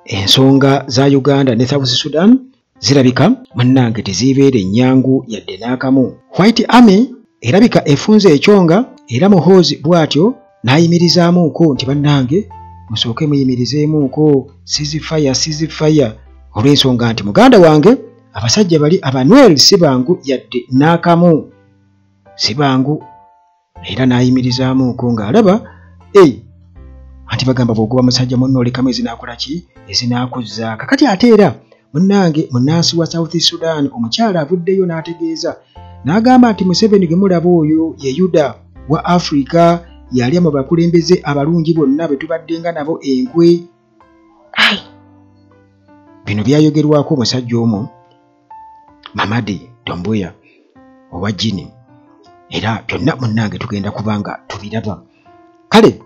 ensonga za Uganda ne South Sudan zirabika munnange tezibeere nnyangu yadde n'akamu. White Army erabika efunze ekyonga era Muhoozi bw'atyo n'ayimirizaamuuko nti bannange musooke muyimirizeemuuko ceasefire olw'ensonga nti muganda wange abasajja bali abanwel si bangu yadde n'akamu si bangu. Era n'ayimirizaamuuko ng'alaba anti bagamba bw'ogoba musajja munno olekamu ezinaakola ki ezinaakozza. Kakati ate era munnange munnansi wa South Sudan omukyala avuddeyo n'ategeeza n'agamba nti Museveni gwe mulaba oyo ye Yuda wa Africa yali mu bakulembeze abalungi bonna bwe tubaddenga nabo enkwe. Bino byayogerwako omusajja omu Mamadi Doumbouya owa Guinea, era byonna munnange tugenda kubanga tubiraba. Kale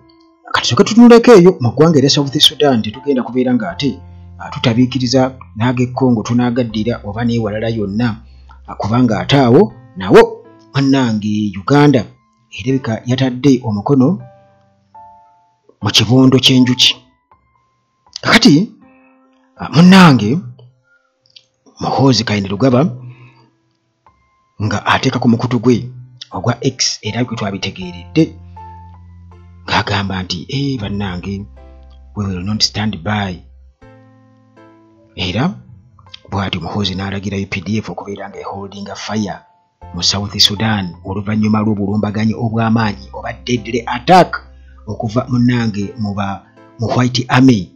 katusooke tutunuleko eyo mu ggwanga erya South Sudan tetugenda kubeera ng'ate tutabiikiriza n'ag'e Congo tunaagaddira oba n'ewalala yonna kubanga ate awo nawo munnange Uganda erabika yatadde omukono mu kibondo ky'enjuki. Kakati munnange Muhoozi Kainerugaba nga ateeka ku mukutu gwe ogwa X era gwe twabitegeeredde ng'agamba nti bannange we will not stand by. Era bw'atyo Muhoozi n'alagira UPDF okubeera nga eholdinga fire mu South Sudan oluvannyuma lw'obulumbaganyi obw'amaanyi oba deadly attack okuva munnange mu White Army.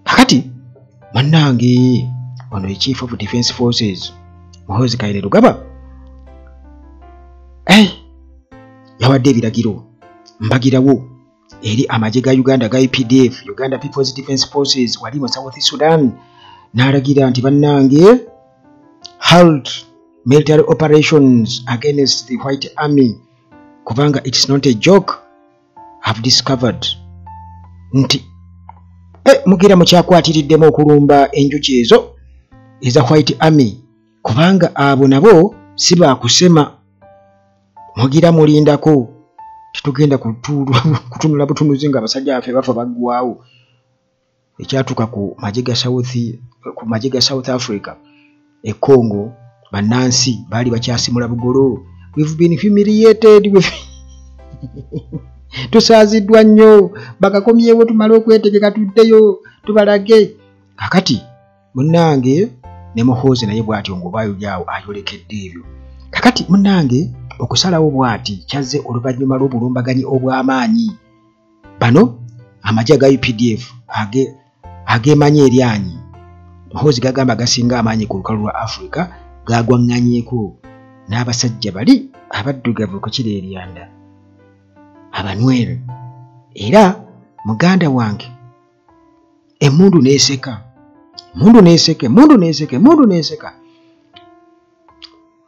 Kakati munnange ono ye Chief of Defence Forces Muhoozi Kainerugaba yawadde ebiragiro mbagirawo eri amagye ga Uganda ga UPDF, Uganda People's Defence Forces wali mu South Sudan, n'alagira nti bannange halt military operations against the White Army kubanga it's not a joke. Have discovered nti mugira mukyakwatiriddemu okulumba enjuki ezo eza White Army kubanga abo nabo si baakusema, mugira mulindako tetugenda kutunula butunuzi nga abasajja baffe bafa baggwawo. Ekyatuuka ku magye ga South Africa e Congo bannansi baali bakyasimula bugolo. We've been humiliated tusaaziddwa nnyo bakakomyewo tumale okwetegeka tuddeyo tubalage. Kakati munnange ne Muhoozi naye bw'atyo ng'obaayo lyawo ayolekedde ebyo. Kakati munnange okusalawo bw'ati kyazze oluvannyuma lw'obulumbaganyi obw'amaanyi. Bano amagye ga UPDF ageemanya eryanyi Muhoozi gagamba gasinga amaanyi ku lukalu lwa Africa gagwaŋŋanyeeko n'abasajja bali abaddugavu ku kiro eryanda abanwere. Era muganda wange emmundu neeseka.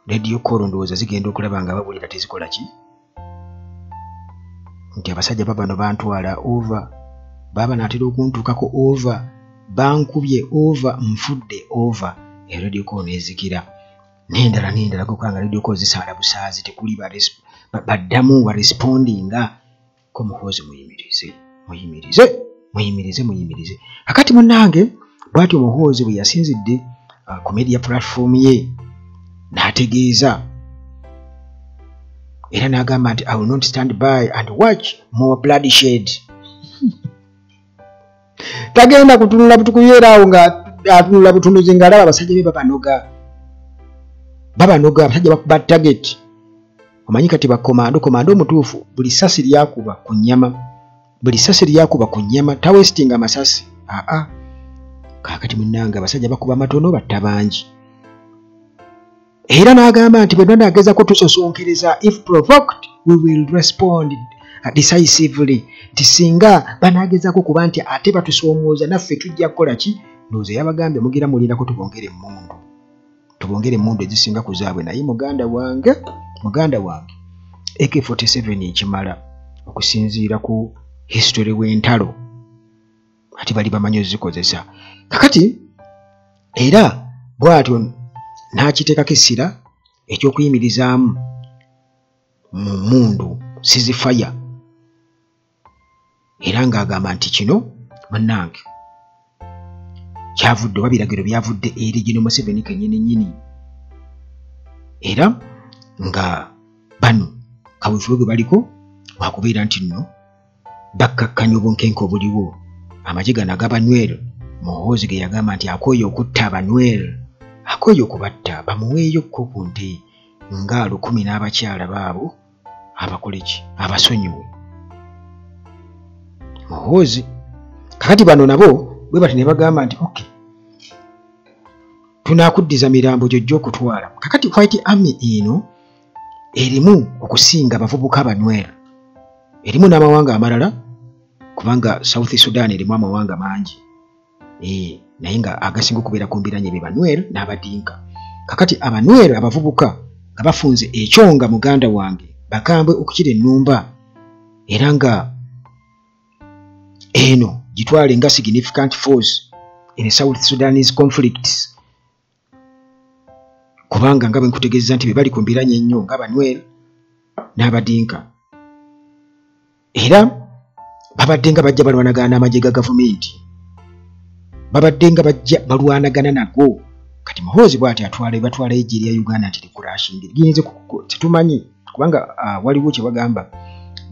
Radio Call ndowooza zigenda okulaba nga babulira tezikola ki nti abasajja babano bantwala over, baba naatera okuntuukako over, bankubye over, nfudde over. Radio Call neezikira n'endala gokanga Radio Call zisaala busaazi tekuli baddamu respondinga ko. Muhoozi muyimirize. Kakati munnange bw'atyo Muhoozi bwe yasinzidde ku media platform ye n'ategeeza era n'agamba nti I will not stand by and watch more bloodshed. Tagenda kutunula butukuyeeraawo nga atunula butunuzi ng'alaba abasajja be babanoga abasajja bakuba target. Omanyi kati komando omutuufu buli ssasi lyakuba ku nnyama tawestinga masasi. Kaakati munnange abasajja bakuba matono batta bangi. Era n'agamba nti bwe banaagezako tusosonkereza, if provoked we will respond decisively. Nti singa banaagezako kuba nti ate batusoomooza naffe tujja kukola ki. Ndowooza yabagambye mugira mulindako tubongere emmundu ezisinga ku zaabwe. Naye muganda wange AK-47 ekimala okusinziira ku history w'entalo ati bali bamanyi ozikozesa. Kakati era bw'atyo n'akiteekako essira eky'okuyimirizaamu mu mmundu ceasefire. Era ng'agamba nti kino munnange kyavudde oba biragiro byavudde eri General Museveni kennyini era nga bano kaweefube gwe baliko wakubeera nti nno bakkakkanya obunkenke obuliwo amagye gano ag'Abanywero Muhoozi ge yagamba nti akooye okutta Abanywero akooye okubatta bamuweeyokko ku nte nga 10 n'abakyala baabo abakoleki abasonyiwe Muhoozi kakati bano nabo bwe bati ne bagamba nti okay tunakuddiza mirambo gyojja okutwala kakati White Army eno erimu okusinga abavubuka Abanywero erimu n'amawanga amalala kubanga South Sudan erimu amawanga mangi naye nga agasinga okubeera ku mbiranye be Banywero n'Abadinka kakati Abanywero abavubuka nga bafunze ekyonga muganda wange bakambwe okukira ennumba era nga eno gitwale nga significant force in South Sudanese conflicts kubanga nga bwe nkutegeeza nti be bali ku mbiranye ennyo ng'Abanywero n'Abadinka era babadde nga bajja balwanagana n'amagye ga gavumenti babadde nga bajja balwanagana nago kati Muhoozi bw'ati batwala eggye lya Uganda nti likurashinge liyinza tetumanyi kubanga waliwo kye bagamba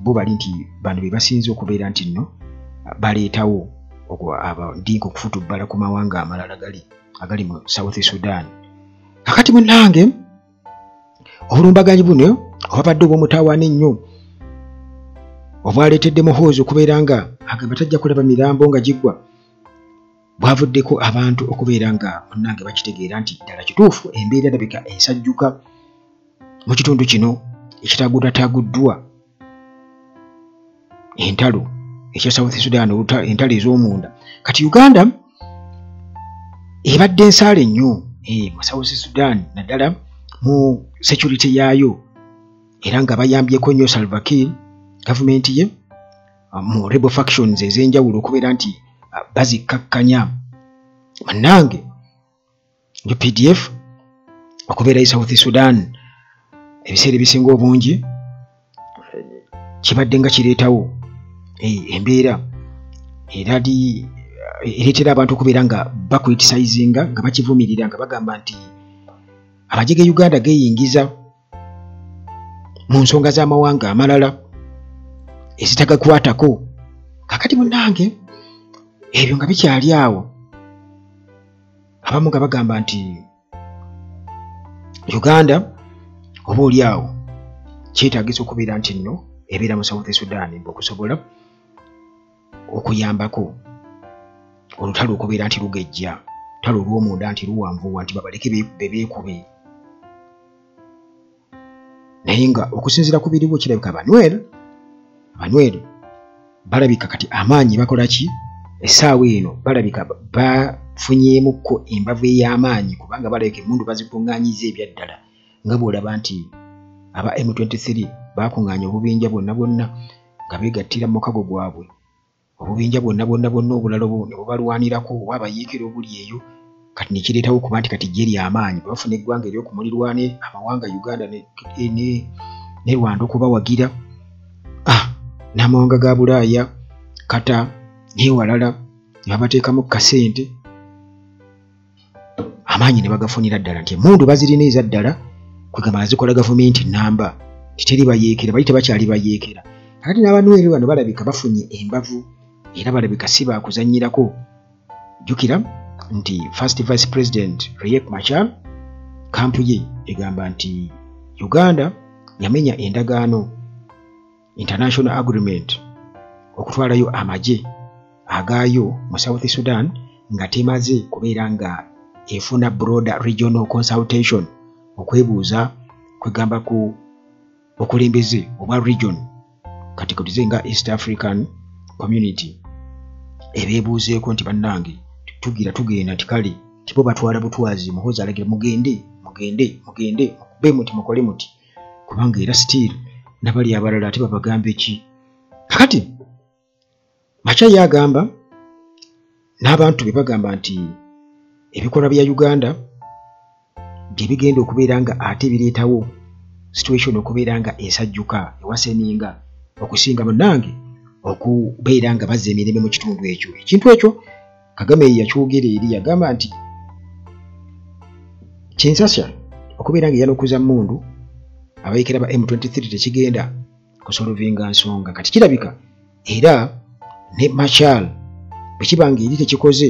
bo bali nti bano be basinze okubeera nti nno baleetawo Abadinka okufutubbala ku mawanga amalala agali mu South Sudan kakati munnange obulumbaganyi buno obwabadde obw'omutawaana ennyo obwaleetedde Muhoozi okubeera nga agamba tajja kulaba mirambo nga giggwa bwavuddeko abantu okubeera nga munnange bakitegeera nti ddala kituufu embeera erabika ensajjuka mu kitundu kino ekitaguddwataguddwa entalo ekya South Sudan entalo ez'omunda kati Uganda ebadde ensaale nnyo mu South Sudan naddala mu security yaayo era nga bayambyeko nnyo Salva Kiir gavumenti ye mu rebel factions ez'enjawulo okubeera nti bazikkakkanya munnange UPDF okubeera i South Sudan ebiseera ebisinga obungi kibadde nga kireetawo embeera ereetera abantu okubeera nga bakwitisizinga nga bakivumirira nga bagamba nti amagye ge Uganda geeyingiza mu nsonga z'amawanga amalala ezitagakwatako kakati munnange ebyo nga bikyali awo abamu nga bagamba nti Uganda oba oli awo kyetaagisa okubeera nti nno ebeera mu South Sudan okusobola okuyambako olutalo okubeera nti lugejja talo olw'omunda nti luwanvuwa nti babaleke beekube naye nga okusinziira ku biriwo kirabika Abanywero balabika kati amaanyi bakola ki essaawa eno balabika bafunyeemukko embavu ey'amaanyi kubanga balabika emmundu bazikuŋŋaanyiza ebyaddala nga bw'olaba nti aba M23 bakuŋŋaanya obubinja bwonna nga beegattira mu mukago gwabwe obubinja bwonna obulala ne bubalwanirako oba abayiikira obuli eyo kati nekireetawo okuba nti kati gye ly'amaanyi bafuna eggwanga ery'okumulirwane amawanga Uganda ne Rwanda okubawagira n'amawanga ga Bulaaya kata n'ewalala ne babateekamu kasente amaanyi ne bagafunira ddala nti emmundu bazirina eza ddala kwegamba nazikola gavumenti nnamba titeri bayeekera bali tebakyali bayeekera kakati n'Abanywero bano balabika bafunye embavu era balabika si baakuzannyirako jjukira nti First Vice President Riek Machar kampu ye egamba nti Uganda yamenya endagaano international agreement okutwalayo amagye agaayo mu South Sudan nga temaze kubeera nga efuna broader regional consultation okwebuuza kwegamba ku okulembeze obwa region kati kotize nga East African Community ebeebuuzeeko nti bannange tugenda tikale tipo batwala butwazi Muhoozi alagira mugende mukube muti mukole muti kubanga era still nabali abalala ate babagambe ki kakati Machar yagamba n'abantu be bagamba nti ebikolwa bya Uganda bye bigenda okubeera nga ate bireetawo situation okubeera nga esajjuka ewaseminga okusinga munnange okubeera nga bazza emirembe mu kitundu ekyo ekintu ekyo Kagame yakyogera eri yagamba nti kinsasya okubeera nga yanokuza mundu abayekera ba M23 tekigenda kusolovinga nsonga kati kirabika era ne Machar bwekibanga eri tekikoze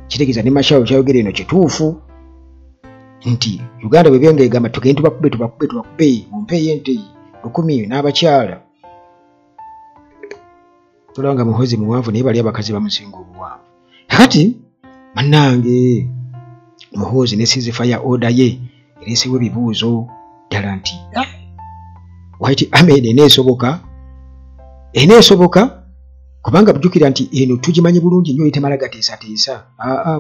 kitegeeza ne Machar kyayogera eno kituufu nti Uganda bwebenga egamba tugende tubakube mumpeeyo ente 10 n'abakyala tulanga Muhoozi muwanvu naye bali abakazi bamusinga obuwanvu kati bannange Muhoozi ne ceasefire order ye ereesewo ebibuuzo ddala nti White Army eneesoboka kubanga bujjukira nti eno tugimanyi bulungi nnyo etemala gateesateesa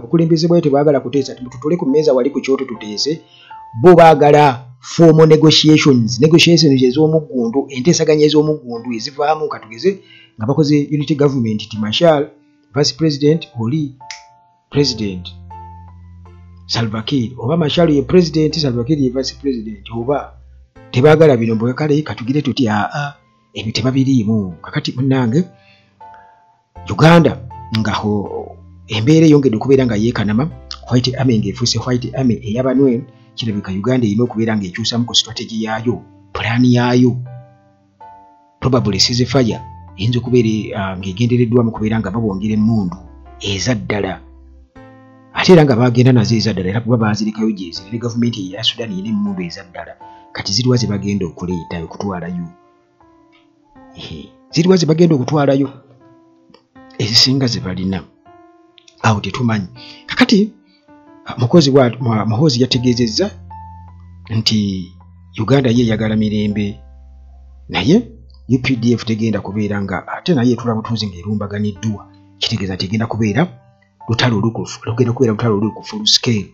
bukulembeze bwayo tebaagala kuteesa tutule ku mmeeza wali ku kyoto tuteese bo baagala formal negotiations ez'omuggundu enteesaganya ez'omuggundu ezivaamu katugeze nga bakoze unity government ti Machar vice president oli president Salva Kiir oba Machar ye president Salva Kiir ye vice president oba tebaagala bino mbwe kale katugire tuti ebyo tebabiriimu kakati munnange Uganda ngaho embeera eyongedde okubeera nga yeekanama White Army ng'efuuse White Army ey'abanwen kirabika Uganda erina okubeera ng'ekyusamu ku strategy yaayo pulaani yaayo probably ceasefire eyinza okubeera ng'egendereddwamu kubeera nga babongera emmundu ezaddala ate era nga bagenda nazo ezaddala era kuba baazirekayo gyezirere gavumenti eya Sudan erina emmundu ezaddala kati ziriwa ze bagenda okuleeta okutwalayo ziriwa ze bagenda okutwalayo ezisinga ze balina awo tetumanyi kakati Muhoozi yategeezezza nti Uganda ye eyagala mirembe naye UPDF tegenda kubeera nga ate naye etula butuuzi ng'erumbaganiddwa kitegeeza tegenda kubeera lutalo oluku full scale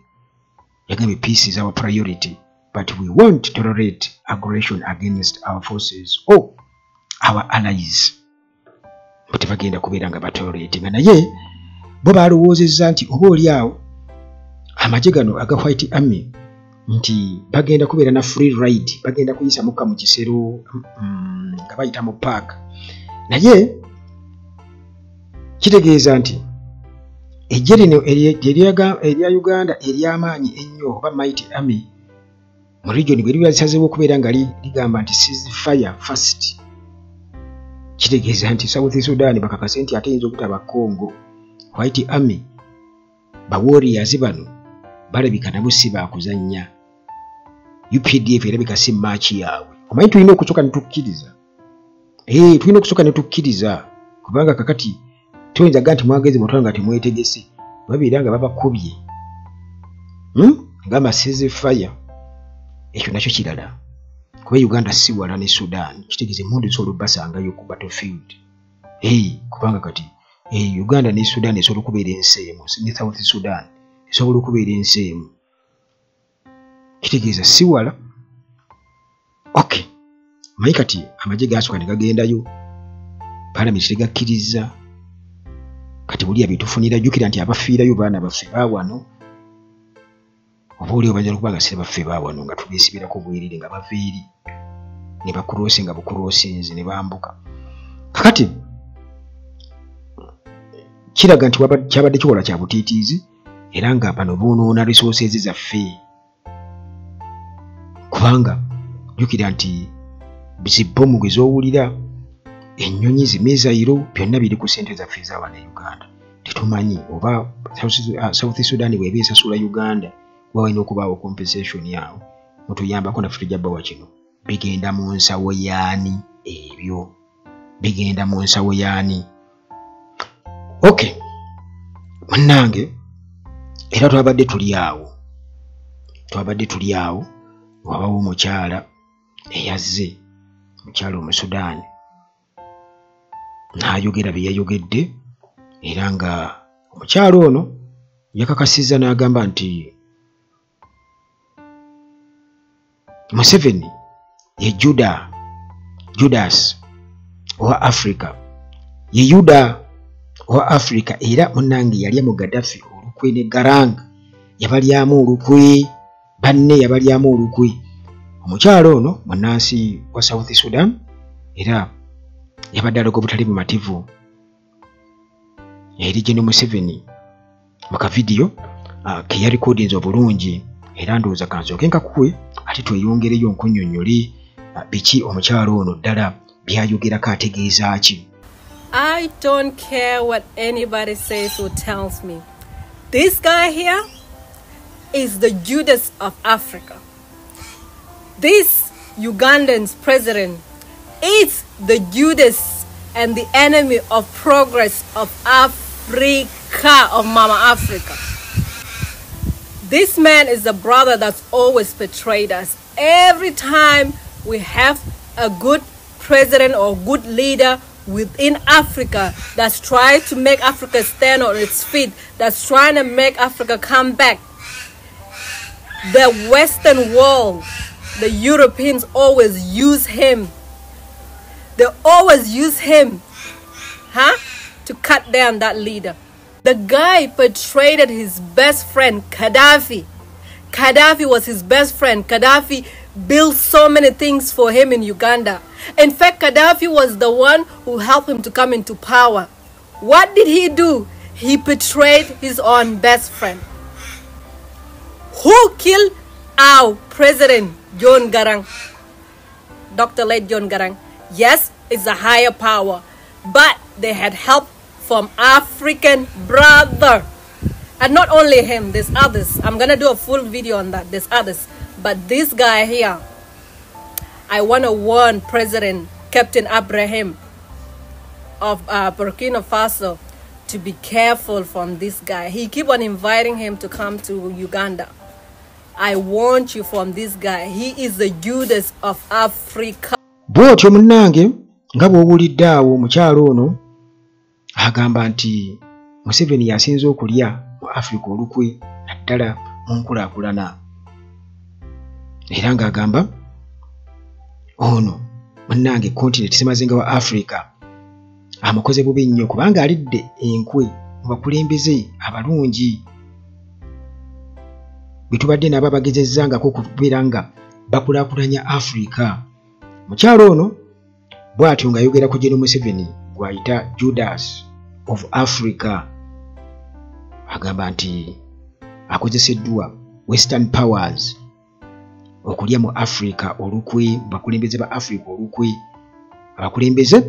yagambye peace is our priority but we won't tolerate aggression against our forces or our allies tebagenda kubeera nga batolerate nga naye bo balowoozezza nti oba oli awo amagye gano aga White Army nti bagenda kubeera na free ride bagenda kuyisa mukka mu kisero nga bayita mu park naye kitegeeza nti ejje lino erya Uganda ery'amaanyi ennyo oba Mighty Army mu region bwe liba lisazeewo okubeera nga ligamba nti ceasefire first kitegeeza nti South Sudan bakakase nti ate yinza okutaba Congo White Army ba warriors bano balabika nabo si baakuzannya UPDF erabika si maachi yaabwe omanyi tulina okusooka ne tukkiriza tulina okusooka ne tukkiriza kubanga kakati tuyinza ga nti mwagezi mutwala nga temwetegese babeera nga babakubye ngamba ceasefire ekyo nakyo kirala kuba Uganda si wala ne Sudan kitegeeza emmundu esobola obbasangayo ku battlefield kubanga kati Uganda ne Sudan esobola okubeera ensi emu ne South Sudan esobola okubeera ensi emu kitegeeza si wala manyi kati amagye gasooka ne gagendayo Parliament tegakkiriza kati buli abitufunira jjukira nti abafiirayo baana baffe baawano oba oli obanyala okuba nga si baffe baawano nga tubeesibirako bwerere nga bava eri ne bakuroosi nga bukuroosinzi ne bambuka kakati kiraga nti kyabadde kiwola kya butiitiizi era nga bano boonoona resources zaffe kubanga jjukira nti zibbomu gwe zoowulira ennyonyi zimizayiro byonna biri ku ssente zaffe ez'awana e Uganda tetumanyi oba South Sudan bw'eba esasula Uganda walina okubaawo compensation yawo mutuyambako naffe tujja bbawa kino bigenda mu nsawo yaani ebyo bigenda mu nsawo yaani munnange era twabadde tuli awo wabawo omukyala eyazze omukyala Omusudaani n'ayogera bye yayogedde era nga omukyala ono yakakasizza n'agamba nti Museveni ye Judas owa Africa ye Yuda owa Africa era munnange yalya mu Gaddafi olukwe ne Garanga yabalyamu olukwe banne yabalyamu olukwe omukyala ono munnansi wa South Sudan era yabadde alaga obutali bumativu eri General Museveni mu kavidiyo ke yarekodinze obulungi era ndowooza kansooke nkakuwe ate tweyongereyo nkunnyonnyole biki omukyalo ono ddala byayogerako ategeeza ki. I don't care what anybody says or tells me. This guy here is the Judas of Africa. This Ugandan's president is the Judas and the enemy of progress of Africa, of Mama Africa. This man is the brother that's always betrayed us. Every time we have a good president or good leader within Africa that's trying to make Africa stand on its feet, that's trying to make Africa come back, the Western world, the Europeans always use him. They always use him, to cut down that leader. The guy betrayed his best friend, Gaddafi. Gaddafi was his best friend. Gaddafi built so many things for him in Uganda. In fact, Gaddafi was the one who helped him to come into power. What did he do? He betrayed his own best friend. Who killed our president, John Garang? Dr. late John Garang. Yes, it's a higher power, but they had help from African brother. And not only him, there's others. I'm going to do a full video on that. There's others. But this guy here, I want to warn President Captain Abraham of Burkina Faso to be careful from this guy. He keep on inviting him to come to Uganda. I warn you from this guy. He is the Judas of Africa. Bwotyo munnange nga bw'owulidde awo mukyalo ono agamba nti Museveni yasinze okulya mu Africa olukwe naddala mu nkulaakulana. Era ng'agamba ono munnange kontinent semazinga wa Africa amukoze bubi nnyo kubanga alidde enkwe mu bakulembeze abalungi bitubadde nabo bagezezzangako okubeera nga bakulaakulanya Africa. Mukyalo ono bw'atyo ng'ayogera ku General Museveni gw'ayita Judas of Africa. Agamba nti akozeseddwa Western powers okulya mu Africa olukwe, bakulembeze ba Africa olukwe, abakulembeze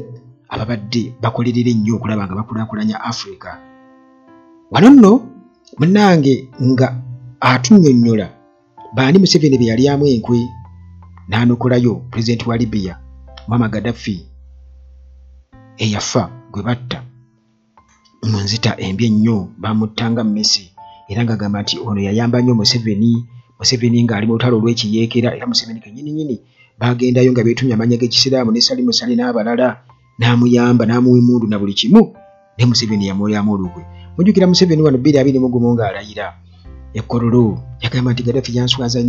ababadde bakolerera ennyo okulaba nga bakulaakulanya Africa. Wano nno munnange nga atunnyonnyola baani Museveni be yalyamu enkwe n'anokolayo pulezidenti wa Libya Muammar Gaddafi eyafa gwe batta mu nzita embi ennyo bamuttanga Messi, era ng'agamba nti ono yayamba nnyo Museveni ng'ali mu lutalo olw'ekiyeekera, era Museveni kennyini bagendayo nga beetumya amannya g'ekisiraamu ne Salim Sali n'abalala n'amuyamba n'amuwa emmundu na buli kimu, ne Museveni yamulyamu olukwe. Mujjukira Museveni wano 2021 ng'alayira Ekololo yagamba nti Gaddafi yanswaza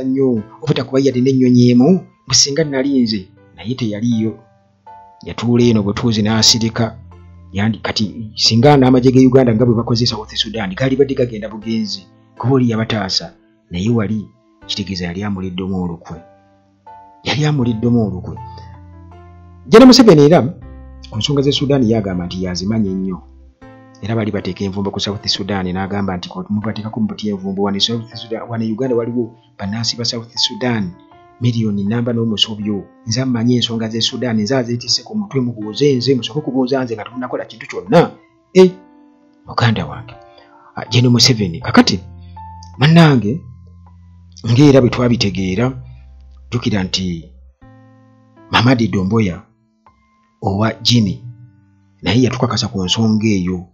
nnyo obutakuba yalina ennyonyi emu businga nalinze naye teyaliyo, yatuula eno butuuzi n'asirika. Kati singa n'amagye ge Uganda nga bwe bakoze South Sudan gaali badde gagenda bugenzi kuba oli yabataasa, naye wali kitegeeza yali amuliddemu olukwe. General Museveni era ku nsonga z'e Sudan yagamba nti yazimanya ennyo, era bali bateeka envumbo ku South Sudan n'agamba nti mubateekako mubuti envumbo wano Uganda waliwo bannansi ba South Sudan miliyoni namba n'omusobyo. Nze ammanyi ensonga z'e Sudan nze azeetisse ku mutwe mubuuze nze musobola okubuuza nze nga temunakola kintu kyonna. Muganda wange General Museveni kakati mannange ng'era bwe twabitegeera jjukira nti Mamadi Doumbouya owa Guinea naye yatukakasa ku nsonga eyo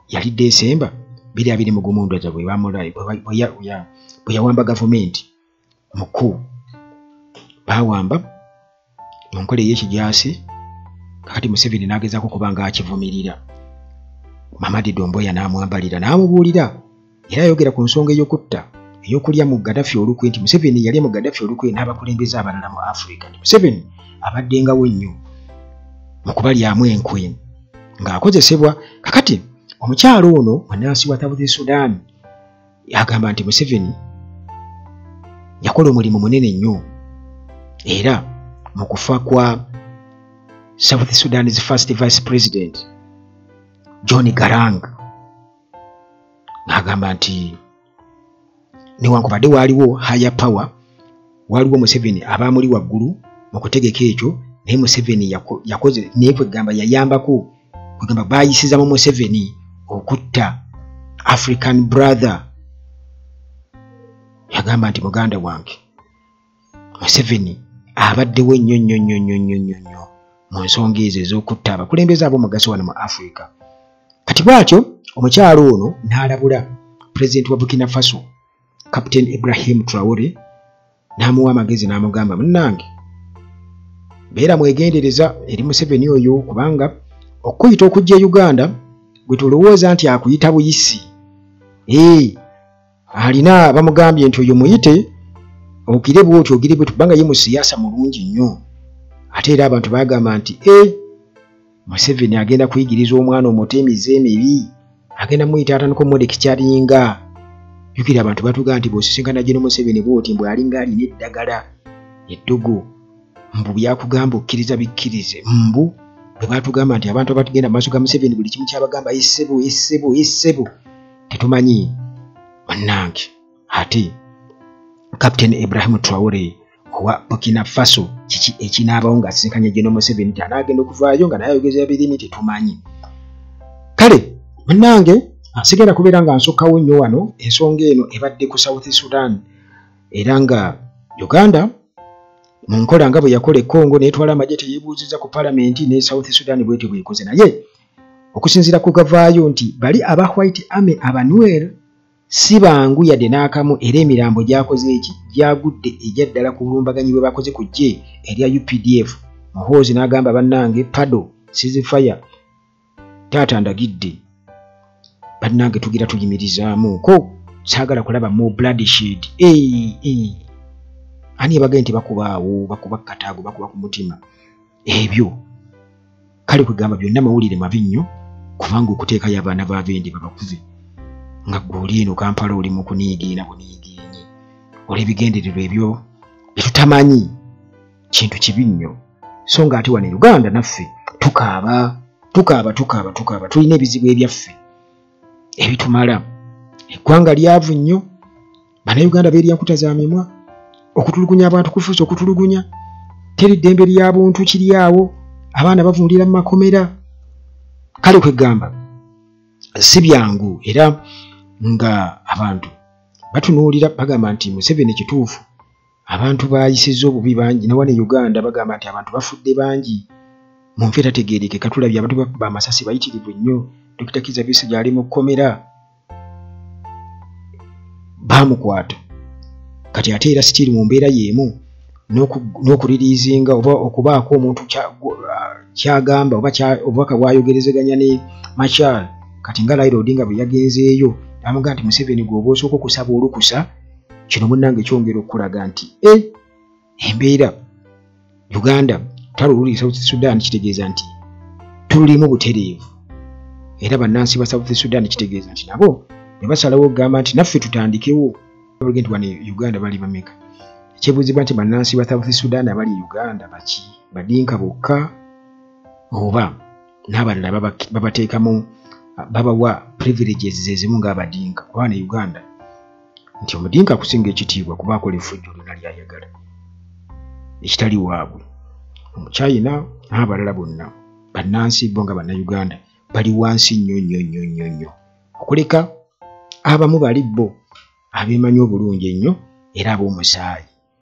yali December 2021 bwe yawamba gavumenti muku bawamba mu nkola ey'ekijaasi. Kakati Museveni n'agezaako kuba nga akivumirira, Mamadi Doumbouya n'amwambalira n'amubuulira era ayogera ku nsonga ey'okutta ey'okulya mu Gaddafi olukwe nti Museveni yalya mu Gaddafi olukwe n'abakulembeze abalala mu Africa. Museveni abaddengawo nnyo mu kubalyamu enkwe ng'akozesebwa. Kakati omukyalo ono munnansi wa South Sudan yagamba nti Museveni yakola omulimu munene nnyo, era mu kufa kwa South Sudan's first vice president John Garang n'agamba nti newankubadde waaliwo higher power, waaliwo Museveni abaamuli waggulu mu kutegeka ekyo, naye Museveni yakoze naye kwegamba yayambako, kwegamba baayisizamu Museveni okutta African brother. Yagamba nti muganda wange Museveni abaddewo nnyo mu nsonga ezo ez'okutta abakulembeze ab'omugaso wano mu Africa. Kati bw'atyo omukyalo ono n'alabula President wa Burkina Faso Captain Ibrahim Traore n'amuwa amagezi n'amugamba, munnange beera mwegendereza eri Museveni oyo, kubanga okuyita okujja Uganda gwe tulowooza nti akuyita buyisi. Alina bamugambye nti oyo muyite okire bw'otyo ogire bwe tubanga ye mu siyaasa mulungi nnyo. Ate era abantu bagamba nti Museveni agenda kuyigiriza omwana omuto emize emibi, agenda muyita atandika omulekityalinga. Jukira abantu batugamba nti bw'osisinkana gye Museveni bw'oti mbwe alinga alina eddagala eddogo, mbu byakugamba okkiriza bikkirize. Mbu bwe batugamba nti abantu abatugenda mu maaso ga Museveni buli kimu kyabagamba essebo tetumanyi. Bannange ate Captain Ibrahim Traore owa Burkina Faso kiki ekinaabawo ng'asisinkanye gye Museveni nti anaagenda okuvaayo nga naye ayogeza birimi tetumanyi. Kale bannange sigenda kubeera nga nsukkawo nnyo wano, ensonga eno ebadde ku South Sudan, era nga Uganda mu nkola nga bwe yakola e Congo n'etwala amagye teyeebuuziza ku palamenti, ne South Sudan bwetyo bwekoze. Naye okusinziira ku gavaayo nti bali aba White Army abanwera si bangu yadde n'akamu, era emirambo gyakoze eki gyagudde ejyaddala ku bulumbaganyi bwe bakoze ku ggye erya UPDF. Muhoozi n'agamba bannange pado ceasefire taata ndagidde, bannange tugira tuyimirizaamu ko saagala kulaba mu bloodshed. Ani yabagaye nti bakubaawo, bakuba kataago, bakuba ku mutima ebyo. Kale kwegamba byonna mawulire mabi nnyo, kubanga okuteekayo abaana b'abendi babakuze nga gw'oli eno Kampala oli mu kuniigiina buniigiinyi, olwo ebigendererwa ebyo byetutamanyi kintu kibi nnyo. So nga ate wano e Uganda naffe tukaaba, tulina ebizibu ebyaffe ebitumala. Eggwanga lyavu nnyo, bannayuganda beerya nkuta za mimwa, okutulugunya abantu kufuusa okutulugunya, teri ddembe lya buntu kiri awo, abaana bavundira mu makomera. Kale kwegamba si byangu, era nga abantu batunuulira bagamba nti Museveni kituufu abantu bayisizza obubi bangi, ne wano e Uganda bagamba nti abantu bafudde bangi mu nfe tategeereke. Katulabye abantu bakuba amasasi bayitirivu nnyo. Dr. Kizza Besigye ali mu kkomera baamukwata, kati ate era sikiri mu mbeera y'emu n'okuliriizinga oba okubaako omuntu kyagamba oba obubaka bwayogerezeganya ne Machar. Kati nga Raila Odinga bwe yagenzeeyo n'amugamba nti Museveni gw'oba osooka okusaba olukusa, kino munnange kyongera okulaga nti embeera Uganda talo oluli South Sudan kitegeeza nti tulimu butereevu, era bannansi ba South Sudan kitegeeza nti nabo ne basalawo okugamba nti naffe tutandikewo. Nti wano Uganda bali bameka? Ekyebuuzibwa nti bannansi ba South Sudan abali Uganda baki? Badinka bokka oba n'abalala babateekamu babawa privileges ezimu ng'abadinka? Kuba ne Uganda nti omudinka akusinga ekitiibwa kuba akola effujjo lyonna ly'ayagala ekitali waabwe. Omuchina n'abalala bonna bannansi bo nga bannayuganda bali wansi nnyo okuleka abamu bali bo abeemanyi obulungi ennyo era ab'omusaayi.